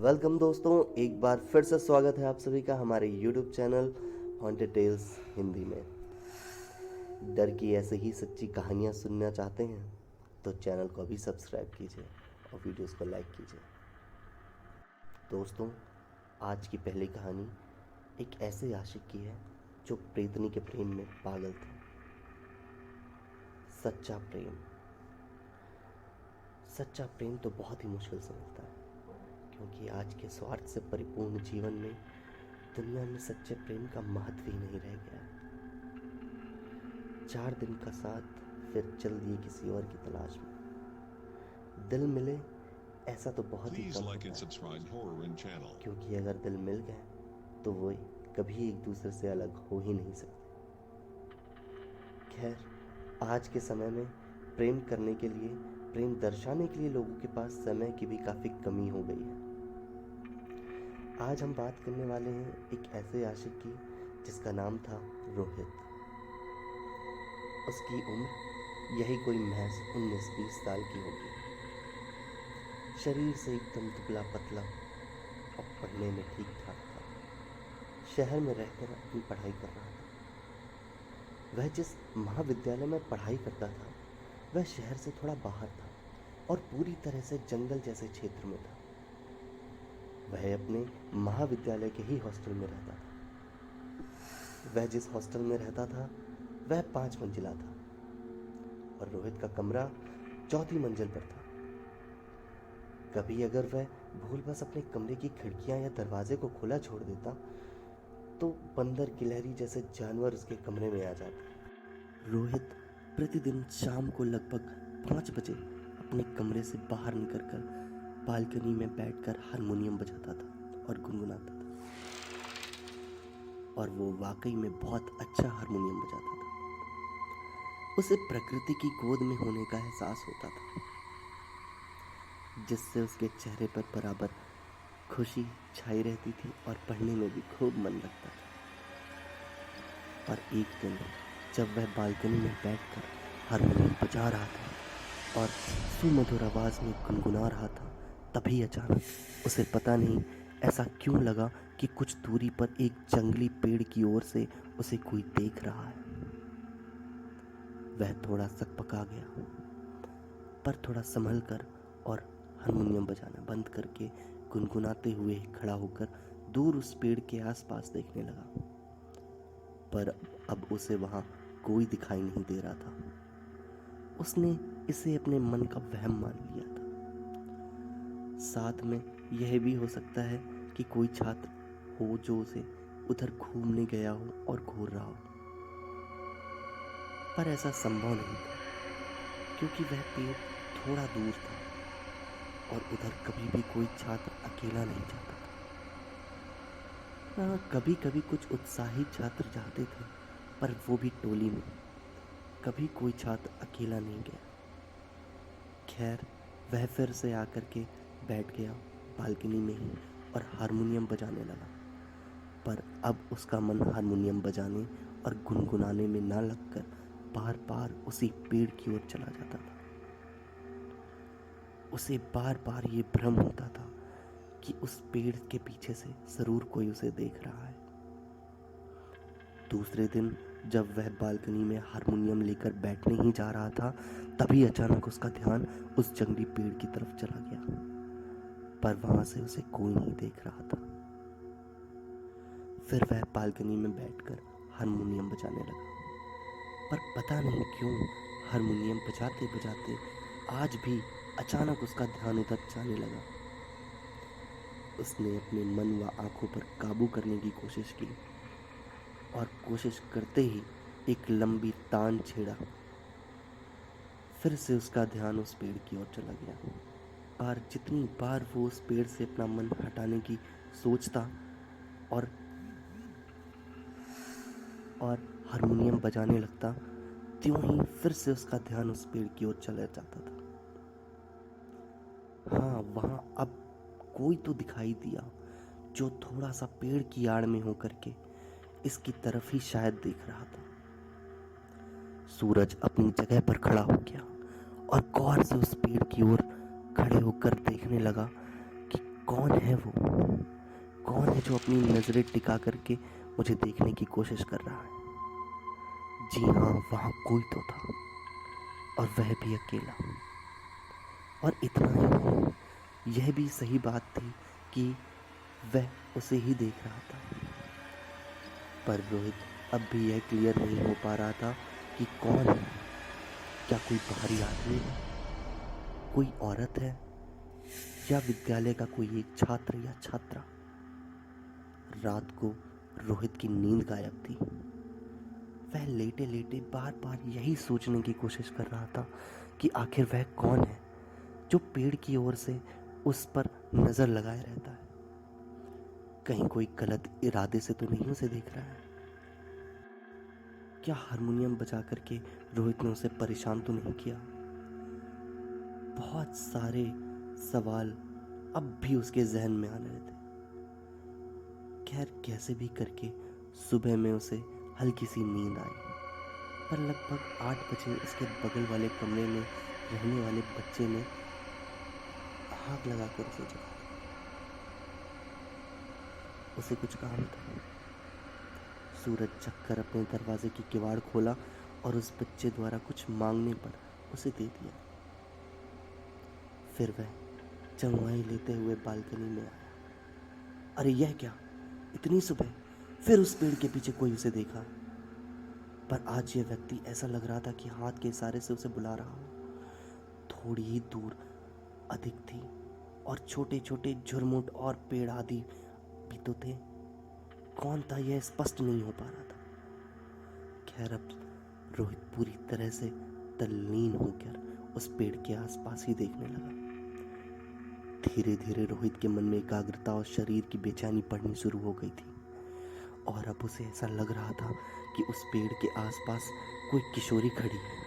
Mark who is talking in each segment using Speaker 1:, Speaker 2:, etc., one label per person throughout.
Speaker 1: Welcome दोस्तों, एक बार फिर से स्वागत है आप सभी का हमारे YouTube channel haunted tales Hindi में। डर की ऐसे ही सच्ची कहानियाँ सुनना चाहते हैं तो चैनल को अभी सब्सक्राइब कीजिए और वीडियोस को लाइक कीजिए। दोस्तों, आज की पहली कहानी एक ऐसे आशिक की है जो प्रेतनी के प्रेम में पागल था। सच्चा प्रेम। सच्चा प्रेम तो बहुत ही मुश्किल से मिलता है, क्योंकि आज के स्वार्थ से परिपूर्ण जीवन में दुनिया में सच्चे प्रेम का महत्व ही नहीं रह गया है। 4 दिन का साथ, फिर चल दिए किसी और की तलाश में। दिल मिले ऐसा तो बहुत ही कम होता है, क्योंकि अगर दिल मिल गए तो वो कभी एक दूसरे से अलग हो ही नहीं सकते। खैर, आज के समय में प्रेम करने के लिए, प्रेम दर्शाने के लिए लोगों के पास समय की भी काफ़ी कमी हो गई है। आज हम बात करने वाले हैं एक ऐसे आशिक की जिसका नाम था रोहित। उसकी उम्र यही कोई महज 19-20 साल की होगी। शरीर से एकदम दुबला पतला और पढ़ने में ठीक ठाक था। शहर में रहकर अपनी पढ़ाई कर रहा था। वह जिस महाविद्यालय में पढ़ाई करता था वह शहर से थोड़ा बाहर था और पूरी तरह से जंगल जैसे क्षेत्र में था। वह अपने महाविद्यालय के ही हॉस्टल में रहता था। वह जिस हॉस्टल में रहता था वह 5 मंजिला था और रोहित का कमरा 4थी मंजिल पर था। कभी अगर वह भूलवश अपने कमरे की खिड़कियां या दरवाजे को खुला छोड़ देता तो बंदर, गिलहरी जैसे जानवर उसके कमरे में आ जाते। रोहित प्रतिदिन शाम को लगभग 5 बजे अपने कमरे से बाहर निकलकर बालकनी में बैठकर हारमोनियम बजाता था और गुनगुनाता था। और वो वाकई में बहुत अच्छा हारमोनियम बजाता था। उसे प्रकृति की गोद में होने का एहसास होता था, जिससे उसके चेहरे पर बराबर खुशी छाई रहती थी और पढ़ने में भी खूब मन लगता था। और एक दिन जब वह बालकनी में बैठकर हारमोनियम बजा रहा था और सुमधुर आवाज में गुनगुना रहा था, तभी अचानक उसे पता नहीं ऐसा क्यों लगा कि कुछ दूरी पर एक जंगली पेड़ की ओर से उसे कोई देख रहा है। वह थोड़ा सकपका गया, पर थोड़ा संभल कर और हारमोनियम बजाना बंद करके गुनगुनाते हुए खड़ा होकर दूर उस पेड़ के आसपास देखने लगा। पर अब उसे वहां कोई दिखाई नहीं दे रहा था। उसने इसे अपने मन का वहम मान लिया था। साथ में यह भी हो सकता है कि कोई छात्र हो जो उसे उधर घूमने गया हो और घूर रहा हो, पर ऐसा संभव नहीं था, क्योंकि वह पेड़ थोड़ा दूर था और उधर कभी भी कोई छात्र अकेला नहीं जाता था। कभी कभी कुछ उत्साही छात्र जाते थे, पर वो भी टोली में। कभी कोई छात्र अकेला नहीं गया। खैर, वह फिर से आकर के बैठ गया बालकनी में ही और हारमोनियम बजाने लगा। पर अब उसका मन हारमोनियम बजाने और गुनगुनाने में ना लगकर बार बार उसी पेड़ की ओर चला जाता था। उसे बार बार ये भ्रम होता था कि उस पेड़ के पीछे से जरूर कोई उसे देख रहा है। दूसरे दिन जब वह बालकनी में हारमोनियम लेकर बैठने ही जा रहा था, तभी अचानक उसका ध्यान उस जंगली पेड़ की तरफ चला गया, पर वहां से उसे कोई नहीं देख रहा था। फिर वह बालकनी में बैठकर हारमोनियम बजाने लगा, पर पता नहीं क्यों हारमोनियम बजाते बजाते आज भी अचानक उसका ध्यान उधर जाने लगा। उसने अपने मन व आंखों पर काबू करने की कोशिश की और कोशिश करते ही एक लंबी तान छेड़ा। फिर से उसका ध्यान उस पेड़ की ओर चला गया। पर जितनी बार वो उस पेड़ से अपना मन हटाने की सोचता और हारमोनियम बजाने लगता, त्यों ही फिर से उसका ध्यान उस पेड़ की ओर चला जाता था। हाँ, वहां अब कोई तो दिखाई दिया जो थोड़ा सा पेड़ की आड़ में होकर के इसकी तरफ ही शायद देख रहा था। सूरज अपनी जगह पर खड़ा हो गया और गौर से उस पेड़ की ओर खड़े होकर देखने लगा कि कौन है वो? कौन है जो अपनी नजरें टिका करके मुझे देखने की कोशिश कर रहा है? जी हाँ, वहां कोई तो था, और वह भी अकेला। और इतना ही नहीं, यह भी सही बात थी कि वह उसे ही देख रहा था। पर रोहित अब भी यह क्लियर नहीं हो पा रहा था कि कौन है। क्या कोई बाहरी आदमी है, कोई औरत है, या विद्यालय का कोई एक छात्र या छात्रा? रात को रोहित की नींद गायब थी। वह लेटे लेटे बार बार यही सोचने की कोशिश कर रहा था कि आखिर वह कौन है जो पेड़ की ओर से उस पर नजर लगाए रहता है। कहीं कोई गलत इरादे से तो नहीं उसे देख रहा है? क्या हारमोनियम बजा करके रोहित ने उसे परेशान तो नहीं किया? बहुत सारे सवाल अब भी उसके जहन में आने थे। खैर, कैसे भी करके सुबह में उसे हल्की सी नींद आई। पर लगभग 8 बजे उसके बगल वाले कमरे में रहने वाले बच्चे ने आग लगाकर उसे जगाया। उसे कुछ काम था। सूरज जगकर अपने दरवाजे की किवाड़ खोला और उस बच्चे द्वारा कुछ मांगने पर उसे दे दिया। फिर वह चंगुआई लेते हुए बालकनी में आया। अरे यह क्या, इतनी सुबह? फिर उस पेड़ के पीछे कोई उसे देखा। पर आज यह व्यक्ति ऐसा लग रहा था कि हाथ के इशारे से उसे बुला रहा हो। थोड़ी ही दूर अधिक थी, और छोटे छोटे झुरमुट और पेड़ आदि भी तो थे। कौन था यह स्पष्ट नहीं हो पा रहा था। खैर, अब रोहित पूरी तरह से तल्लीन होकर उस पेड़ के आसपास ही देखने लगा। धीरे धीरे रोहित के मन में एकाग्रता और शरीर की बेचैनी बढ़नी शुरू हो गई थी, और अब उसे ऐसा लग रहा था कि उस पेड़ के आसपास कोई किशोरी खड़ी है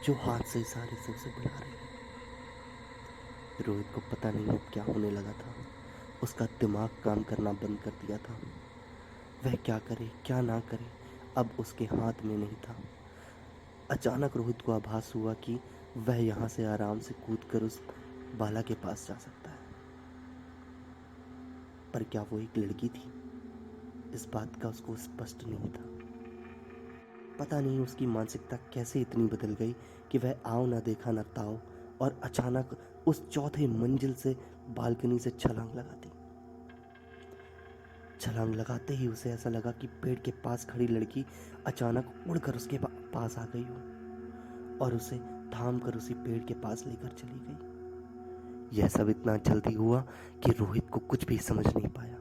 Speaker 1: जो हाथ से इशारे से उसे बुला रही है। रोहित को पता नहीं अब क्या होने लगा था। उसका दिमाग काम करना बंद कर दिया था। वह क्या करे क्या ना करे, अब उसके हाथ में नहीं था। अचानक रोहित को आभास हुआ कि वह यहाँ से आराम से कूदकर उस बाला के पास जा सकता है। पर क्या वो एक लड़की थी? इस बात का उसको स्पष्ट नहीं था। पता नहीं उसकी मानसिकता कैसे इतनी बदल गई कि वह आओ ना देखा ना ताओ, और अचानक उस चौथे मंजिल से बालकनी से छलांग लगा दी। छलांग लगाते ही उसे ऐसा लगा कि पेड़ के पास खड़ी लड़की अचानक उड़कर उसके पास आ गई हो और उसे थाम कर उसी पेड़ के पास लेकर चली गई। यह सब इतना जल्दी हुआ कि रोहित को कुछ भी समझ नहीं पाया।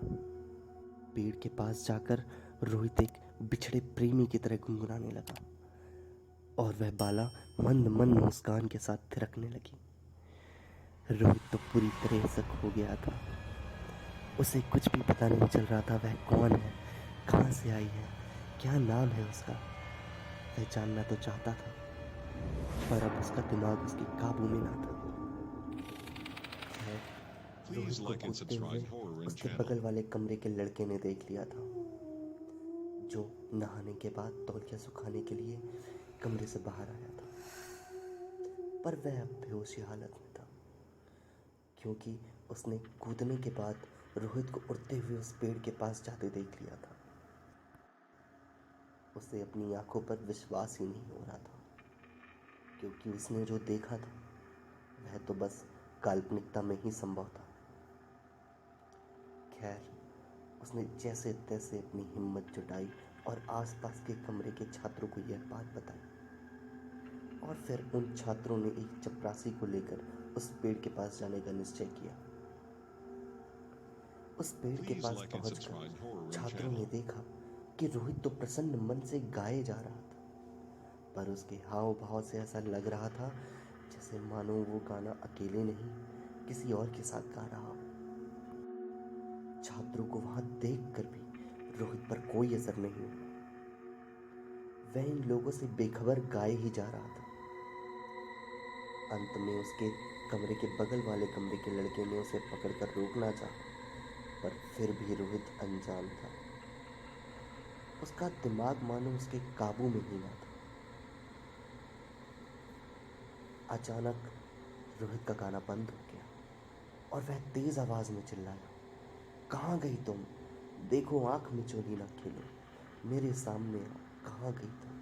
Speaker 1: पेड़ के पास जाकर रोहित एक बिछड़े प्रेमी की तरह गुनगुनाने लगा, और वह बाला मंद मंद मुस्कान के साथ थिरकने लगी। रोहित तो पूरी तरह से खो गया था। उसे कुछ भी पता नहीं चल रहा था वह कौन है, कहाँ से आई है, क्या नाम है उसका। वह जानना तो चाहता था, पर अब उसका दिमाग उसके काबू में ना था। खैर, रोहित को कूदते हुए उसके बगल वाले कमरे के लड़के ने देख लिया था, जो नहाने के बाद तौलिया सुखाने के लिए कमरे से बाहर आया था। पर वह अब बेहोशी हालत में था, क्योंकि उसने कूदने के बाद रोहित को उड़ते हुए उस पेड़ के पास जाते देख लिया था। उसे अपनी आंखों पर विश्वास ही नहीं हो रहा था, क्योंकि उसने जो देखा था वह तो बस काल्पनिकता में ही संभव था। खैर, उसने जैसे तैसे अपनी हिम्मत जुटाई और आसपास के कमरे के छात्रों को यह बात बताई, और फिर उन छात्रों ने एक चपरासी को लेकर उस पेड़ के पास जाने का निश्चय किया। उस पेड़ के पास पहुंचकर छात्रों ने देखा कि रोहित तो प्रसन्न मन से गाए जा रहा था, पर उसके हाव भाव से ऐसा लग रहा था जैसे मानो वो गाना अकेले नहीं, किसी और के साथ गा रहा हो। छात्रों को वहां देखकर भी रोहित पर कोई असर नहीं हुआ। वह इन लोगों से बेखबर गाए ही जा रहा था। अंत में उसके कमरे के बगल वाले कमरे के लड़के ने उसे पकड़कर रोकना चाहा, पर फिर भी रोहित अनजान था। उसका दिमाग मानो उसके काबू में ही ना था। अचानक रोहित का गाना बंद हो गया। और वह तेज आवाज में चिल्लाया, कहाँ गई तुम? देखो आंख में चोली ना खेलो, मेरे सामने आओ, कहाँ गई तुम?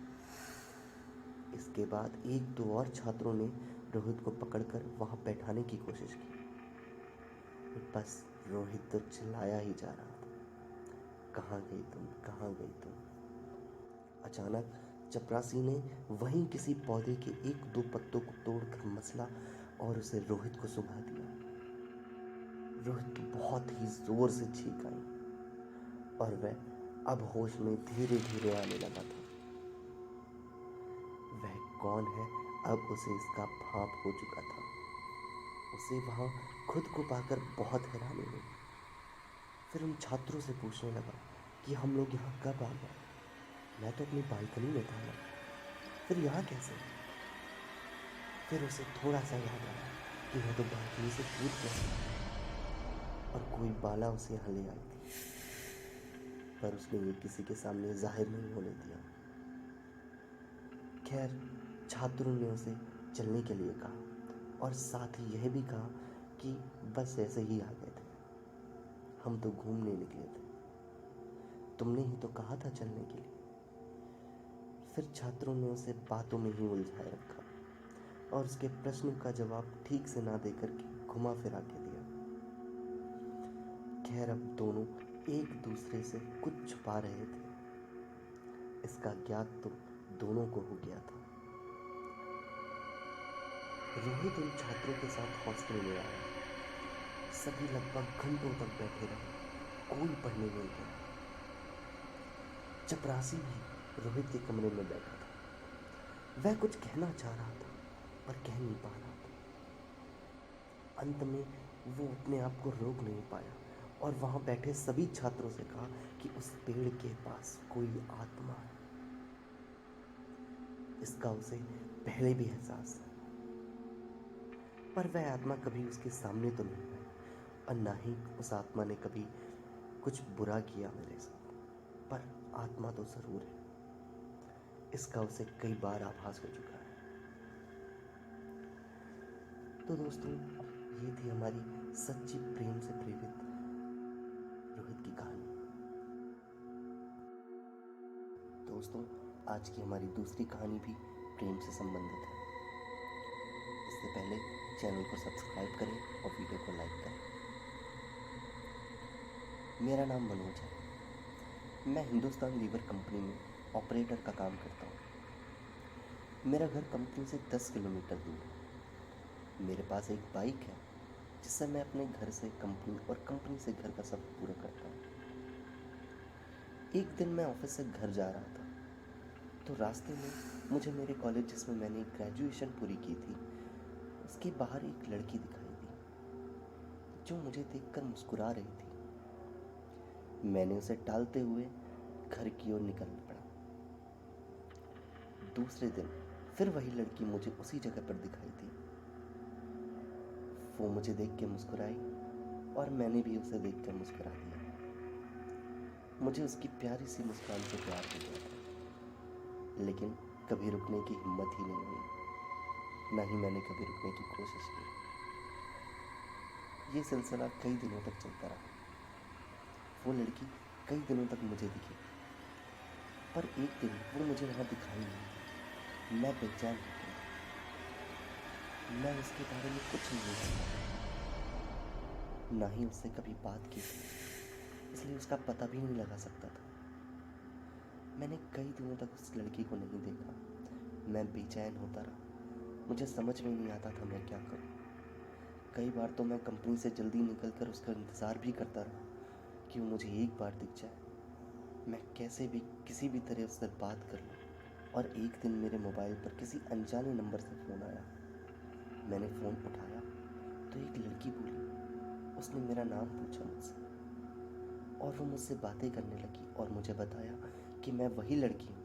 Speaker 1: इसके बाद एक दो और छात्रों ने रोहित को पकड़कर वहां बैठाने की कोशिश की। बस रोहित तो चिल्लाया ही जा रहा था, कहाँ गई तुम, कहाँ गई तुम? अचानक चपरासी ने वहीं किसी पौधे के एक दो पत्तों को तोड़कर मसला और उसे रोहित को सुंघा दिया। रोहित तो बहुत ही जोर से चीख आई और वह अब होश में धीरे धीरे आने लगा था। वह कौन है, अब उसे इसका भाप हो चुका था। उसे वहां खुद को पाकर बहुत हैरानी हुई। फिर उन छात्रों से पूछने लगा कि हम लोग यहाँ कब आ गए? मैं तो अपनी बालकनी में था ना, फिर यहाँ कैसे? फिर उसे थोड़ा सा याद आया कि वह तो बालकनी से कूद गया और कोई बाला उसे यहाँ ले आई थी, पर उसने ये किसी के सामने जाहिर नहीं होने दिया। खैर, छात्रों ने उसे चलने के लिए कहा और साथ ही यह भी कहा कि बस ऐसे ही आ गए थे, हम तो घूमने निकले थे, तुमने ही तो कहा था चलने के लिए। फिर छात्रों ने उसे बातों में ही उलझाए रखा और उसके प्रश्न का जवाब ठीक से ना देकर के घुमा फिरा के दिया। खैर, अब दोनों एक दूसरे से कुछ छुपा रहे थे, इसका ज्ञात तो दोनों को हो गया था। रोहित उन छात्रों के साथ हॉस्टल में आया। सभी लगभग घंटों तक बैठे रहे, कोई पढ़ने नहीं गया। चपरासी भी रोहित के कमरे में बैठा था। वह कुछ कहना चाह रहा था पर कह नहीं पा रहा था। अंत में वो अपने आप को रोक नहीं पाया और वहां बैठे सभी छात्रों से कहा कि उस पेड़ के पास कोई आत्मा है। इसका उसे पहले भी एहसास था, पर वह आत्मा कभी उसके सामने तो नहीं आई और ना ही उस आत्मा ने कभी कुछ बुरा किया मेरे साथ, पर आत्मा तो जरूर है, इसका उसे कई बार आभास हो चुका है। तो दोस्तों, ये थी हमारी सच्ची प्रेम से प्रेरित रोहित की कहानी। दोस्तों, आज की हमारी दूसरी कहानी भी प्रेम से संबंधित है। इससे पहले चैनल को सब्सक्राइब करें और वीडियो को लाइक करें। मेरा नाम मनोज है। मैं हिंदुस्तान लीवर कंपनी में ऑपरेटर का काम करता हूँ। मेरा घर कंपनी से 10 किलोमीटर दूर है। मेरे पास एक बाइक है जिससे मैं अपने घर से कंपनी और कंपनी से घर का सफर पूरा करता हूँ। एक दिन मैं ऑफिस से घर जा रहा था तो रास्ते में मुझे मेरे कॉलेज जिसमें मैंने ग्रेजुएशन पूरी की थी उसके बाहर एक लड़की दिखाई दी जो मुझे देखकर मुस्कुरा रही थी। मैंने उसे टालते हुए घर की ओर निकल पड़ा। दूसरे दिन फिर वही लड़की मुझे उसी जगह पर दिखाई दी। वो मुझे देख के मुस्कुराई और मैंने भी उसे देख कर मुस्कुरा दिया। मुझे उसकी प्यारी सी मुस्कान से प्यार हो गया था, लेकिन कभी रुकने की हिम्मत ही नहीं हुई, ना ही मैंने कभी रुकने की कोशिश की। ये सिलसिला कई दिनों तक चलता रहा। वो लड़की कई दिनों तक मुझे दिखी, पर एक दिन वो मुझे वहाँ दिखाई नहीं। मैं बेचैन हो गया। मैं उसके बारे में कुछ नहीं जानता, ना ही उससे कभी बात की थी, इसलिए उसका पता भी नहीं लगा सकता था। मैंने कई दिनों तक उस लड़की को नहीं देखा। मैं बेचैन होता रहा। मुझे समझ में नहीं आता था मैं क्या करूं। कई बार तो मैं कंपनी से जल्दी निकलकर उसका इंतज़ार भी करता रहा कि वो मुझे एक बार दिख जाए। मैं कैसे भी किसी भी तरह उससे बात कर लूं। और एक दिन मेरे मोबाइल पर किसी अनजाने नंबर से फ़ोन आया। मैंने फ़ोन उठाया तो एक लड़की बोली। उसने मेरा नाम पूछा मुझसे और वो मुझसे बातें करने लगी और मुझे बताया कि मैं वही लड़की हूँ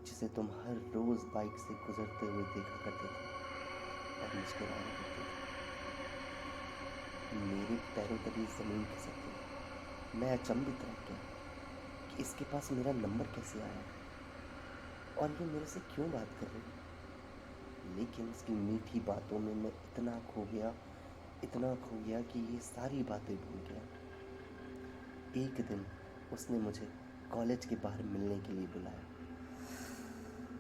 Speaker 1: जिसे तुम हर रोज़ बाइक से गुजरते हुए देखा करते थे और मुस्कुराया करते थे। मेरे पैरों तले ज़मीन खिसक गई। मैं अचंभित रह गया कि इसके पास मेरा नंबर कैसे आया और ये मेरे से क्यों बात कर रही है। लेकिन उसकी मीठी बातों में मैं इतना खो गया इतना खो गया कि ये सारी बातें भूल गया। एक दिन उसने मुझे कॉलेज के बाहर मिलने के लिए बुलाया।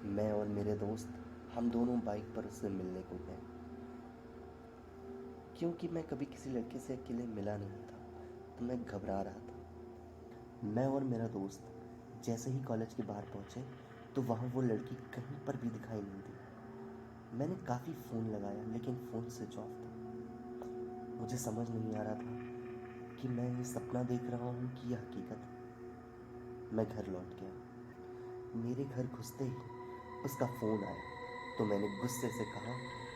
Speaker 1: मैं और मेरे दोस्त हम दोनों बाइक पर उससे मिलने को गए, क्योंकि मैं कभी किसी लड़के से अकेले मिला नहीं था, तो मैं घबरा रहा था। मैं और मेरा दोस्त जैसे ही कॉलेज के बाहर पहुंचे तो वहाँ वो लड़की कहीं पर भी दिखाई नहीं दी। मैंने काफ़ी फ़ोन लगाया लेकिन फ़ोन स्विच ऑफ था। मुझे समझ नहीं आ रहा था कि मैं ये सपना देख रहा हूँ कि यह हकीकत है। मैं घर लौट गया। मेरे घर घुसते ही उसका फ़ोन आया, तो मैंने गुस्से से कहा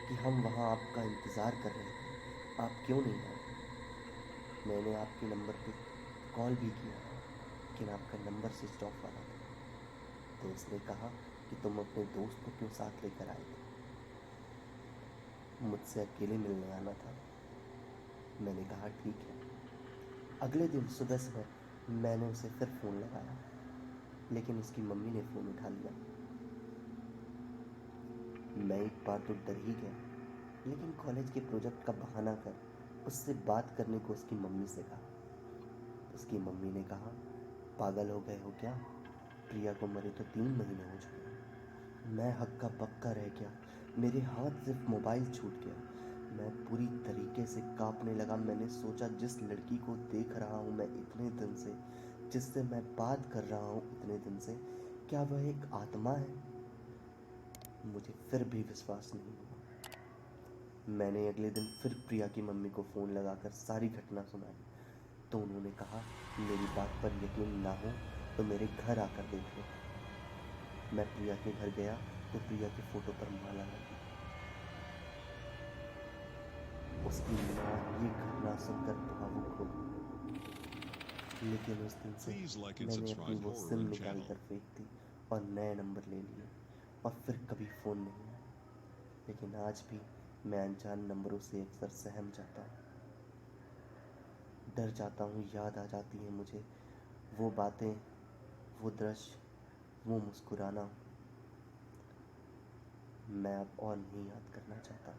Speaker 1: कि हम वहाँ आपका इंतज़ार कर रहे थे, आप क्यों नहीं आए? मैंने आपके नंबर पे कॉल भी किया था, लेकिन आपका नंबर स्विच ऑफ वाला था। तो उसने कहा कि तुम अपने दोस्त को क्यों साथ लेकर आए थे? मुझसे अकेले मिलने आना था। मैंने कहा ठीक है। अगले दिन सुबह सुबह मैंने उसे फिर फ़ोन लगाया, लेकिन उसकी मम्मी ने फ़ोन उठा लिया। मैं एक बार तो डर ही गया, लेकिन कॉलेज के प्रोजेक्ट का बहाना कर उससे बात करने को उसकी मम्मी से कहा। उसकी मम्मी ने कहा, पागल हो गए हो क्या? प्रिया को मरे तो 3 महीने हो चुके। मैं हक्का बक्का रह गया। मेरे हाथ से मोबाइल छूट गया। मैं पूरी तरीके से कांपने लगा। मैंने सोचा, जिस लड़की को देख रहा हूँ मैं इतने दिन से, जिससे मैं बात कर रहा हूँ इतने दिन से, क्या वह एक आत्मा है? मुझे फिर भी विश्वास नहीं हुआ। मैंने अगले दिन फिर प्रिया की मम्मी को फ़ोन लगाकर सारी घटना सुनाई, तो उन्होंने कहा, मेरी बात पर यकीन ना हो तो मेरे घर आकर देख लो। मैं प्रिया के घर गया तो प्रिया के फ़ोटो पर माला लगी। उसकी माँ ये घटना सुनकर भावुक हो गई। लेकिन उस दिन से
Speaker 2: Please like and
Speaker 1: मैंने अपनी
Speaker 2: subscribe
Speaker 1: वो
Speaker 2: Horror
Speaker 1: सिम
Speaker 2: Room
Speaker 1: निकाल
Speaker 2: channel.
Speaker 1: कर फेंक दी और नए नंबर ले लिए, और फिर कभी फ़ोन नहीं आया। लेकिन आज भी मैं अनजान नंबरों से अक्सर सहम जाता हूँ, डर जाता हूँ। याद आ जाती हैं मुझे वो बातें, वो दृश्य, वो मुस्कुराना। मैं अब और नहीं याद करना चाहता।